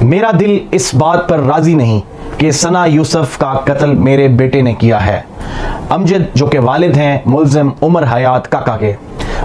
मेरा दिल इस बात पर राजी नहीं कि सना यूसुफ का कत्ल मेरे बेटे ने किया है। अमजद जो के वालिद हैं मुल्जिम उमर हयात काका के,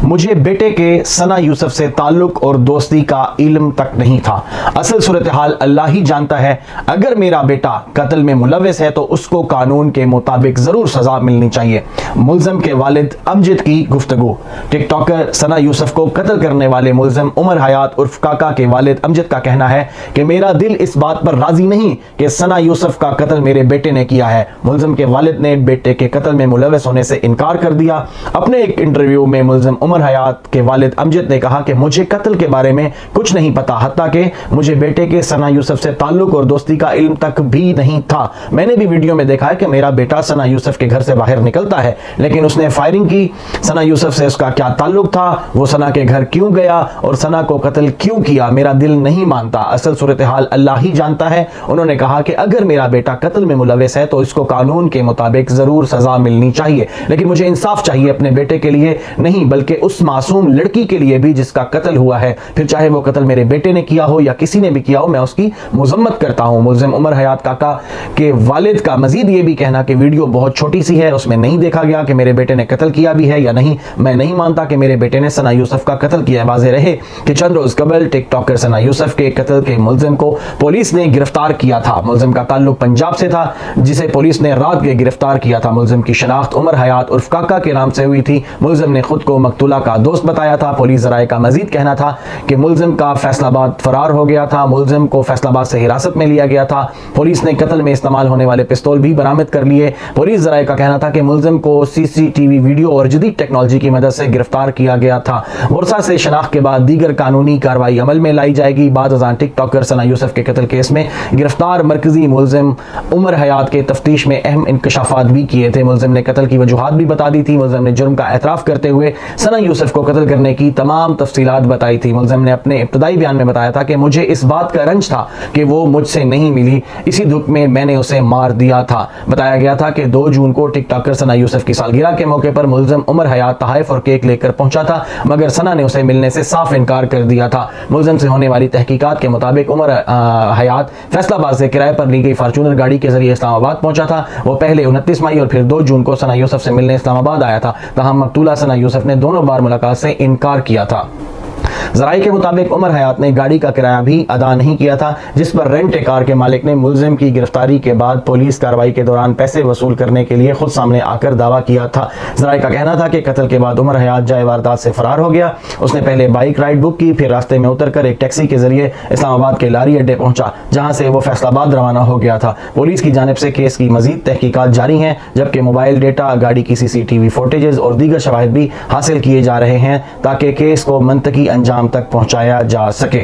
मुझे बेटे के सना यूसुफ से ताल्लुक और दोस्ती का इल्म तक नहीं था। असल सूरत हाल अल्लाह ही जानता है। अगर मेरा बेटा कत्ल में मुलविस है तो उसको कानून के मुताबिक जरूर सजा मिलनी चाहिए। मुल्जिम के वालिद अमजद की गुफ्तगू। टिकटॉकर सना यूसुफ को कत्ल करने वाले मुल्जिम उमर हयात उर्फ काका के वालिद अमजद का कहना है कि मेरा दिल इस बात पर राजी नहीं कि सना यूसुफ का कत्ल मेरे बेटे ने किया है। मुल्जिम के वालिद ने बेटे के कत्ल में मुलविस होने से इनकार कर दिया। अपने एक इंटरव्यू में मुल्जिम उमर हयात के वालिद अमजद ने कहा कि मुझे कत्ल के बारे में कुछ नहीं पता, हत्ता कि मुझे बेटे के सना यूसुफ से ताल्लुक और दोस्ती का इल्म तक भी नहीं था। मैंने भी वीडियो में देखा है कि मेरा बेटा सना यूसुफ के घर से बाहर निकलता है, लेकिन उसने फायरिंग की। सना यूसुफ से उसका क्या ताल्लुक था, वो सना के घर क्यों गया और सना को कत्ल क्यों किया, मेरा दिल नहीं मानता। असल सूरत हाल अल्लाह ही जानता है। उन्होंने कहा कि अगर मेरा बेटा कत्ल में मुलविस है तो इसको कानून के मुताबिक जरूर सजा मिलनी चाहिए, लेकिन मुझे इंसाफ चाहिए अपने बेटे के लिए नहीं बल्कि उस मासूम लड़की के लिए भी जिसका कत्ल हुआ है। फिर चाहे वो कत्ल मेरे बेटे ने किया हो या किसी ने भी किया हो, मैं उसकी मुजम्मत करता हूं। मुल्जिम उमर हयात काका के वालिद का मजीद ये भी कहना कि वीडियो बहुत छोटी सी है, उसमें नहीं देखा गया कि मेरे बेटे ने कत्ल किया भी है या नहीं। मैं नहीं मानता कि मेरे बेटे ने सना यूसुफ का कत्ल किया है। वाज़ेह रहे कि चंद रोज कबल टिकटॉकर सना यूसुफ के कत्ल के मुल्जिम को पुलिस ने गिरफ्तार किया था। मुल्जिम का ताल्लुक पंजाब से था, जिसे पुलिस ने रात के गिरफ्तार किया था। मुल्जिम की शनाख्त उमर हयात उर्फ काका के नाम से हुई थी। मुल्जिम ने खुद को मकतूला का दोस्त बताया था। पुलिस जराये का मजीद कहना था कि मुल्जिम का फैसलाबाद फरार हो गया था। मुल्जिम को फैसलाबाद से हिरासत में लिया गया था। पुलिस ने कत्ल में इस्तेमाल होने वाले पिस्तौल भी बरामद कर लिए। पुलिस जराये का कहना था कि मुल्जिम को सीसीटीवी वीडियो और जदीद टेक्नोलॉजी की मदद से गिरफ्तार किया गया था। वर्षा से शनाख्त के बाद दीगर कानूनी कार्रवाई अमल में लाई जाएगी। बाद अज़ान टिकटॉकर सना यूसुफ के कत्ल केस में गिरफ्तार मरकजी मुल्जिम उमर हयात के तफ्तीश में अहम इंकशाफात भी किए थे। मुल्जिम ने कत्ल की वजूहात भी बता दी थी। मुल्जिम ने जुर्म का एतराफ करते हुए सना यूसुफ को कत्ल करने की तमाम तफसीलात बताई थी। मुल्जिम ने अपने इब्तदाई बयान में बताया था कि मुझे इस बात का रंज था कि वो मुझसे नहीं मिली, इसी दुख में मैंने उसे मार दिया था। बताया गया था कि 2 जून को टिकटॉकर सना यूसुफ की सालगिरह के मौके पर मुल्जिम उमर हयात तहाइफ और केक लेकर पहुंचा था, मगर सना ने उसे मिलने से साफ इनकार कर दिया था। मुल्जिम से होने वाली तहकीकात के मुताबिक उमर हयात फैसलाबाद से किराए पर ली गई फार्चूनर गाड़ी के जरिए इस्लामाबाद पहुंचा था। वो पहले 29 मई और फिर 2 जून को सना यूसुफ से मिलने इस्लामाबाद आया था। तहम मकतूला सना यूसुफ ने दोनों बार मुलाकात से इनकार किया था। जराये के मुताबिक उमर हयात ने गाड़ी का किराया भी अदा नहीं किया था, जिस पर रेंट ए कार के मालिक ने मुल्जिम की गिरफ्तारी के बाद पुलिस कार्रवाई के दौरान पैसे वसूल करने के लिए खुद सामने आकर दावा किया था। जराये का कहना था कि कत्ल के बाद उमर हयात जाए वारदात से फरार हो गया। उसने पहले बाइक राइड बुक की, फिर रास्ते में उतरकर एक टैक्सी के जरिए इस्लामाबाद के लारी अड्डे पहुंचा, जहां से वो फैसलाबाद रवाना हो गया था। पुलिस की जानिब से केस की मजीद तहकीकात जारी हैं, जबकि मोबाइल डेटा, गाड़ी की सीसीटीवी फुटेजेस और दीगर शवाहिद भी हासिल किए जा रहे हैं ताकि केस को मंतकी अंजाम तक पहुंचाया जा सके।